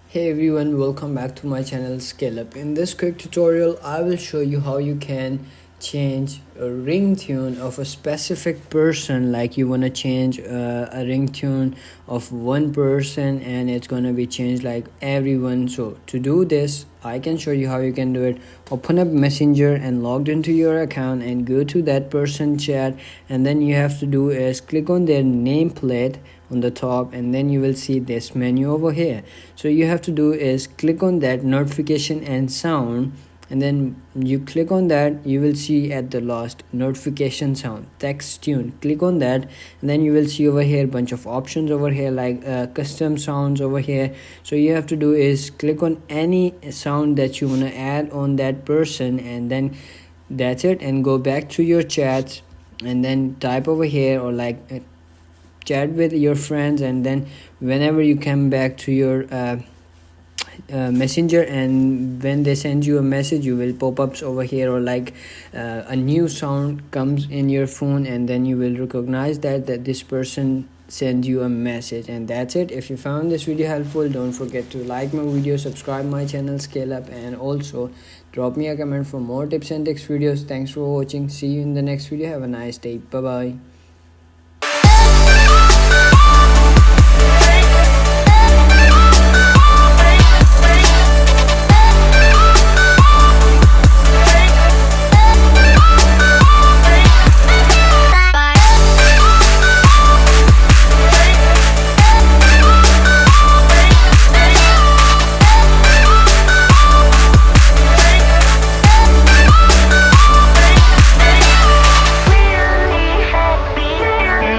Hey everyone, welcome back to my channel Scale Up. In this quick tutorial, I will show you how you can change a ringtone of a specific person. Like you want to change a ringtone of one person and it's going to be changed like everyone. So to do this, I can show you how you can do it. Open up Messenger and logged into your account and go to that person chat, and then you have to do is click on their nameplate on the top, and then you will see this menu over here. So you have to do is click on that notification and sound, and then you click on that. You will see at the last notification sound text tune. Click on that, and then you will see over here bunch of options over here like custom sounds over here. So you have to do is click on any sound that you want to add on that person, and then that's it, and go back to your chats and then type over here, or like chat with your friends, and then whenever you come back to your messenger, and when they send you a message, you will pop-ups over here, or like a new sound comes in your phone, and then you will recognize that this person send you a message. And that's it. If you found this video helpful, don't forget to like my video, subscribe my channel Scale Up, and also drop me a comment for more tips and tricks videos. Thanks for watching. See you in the next video. Have a nice day. Bye bye.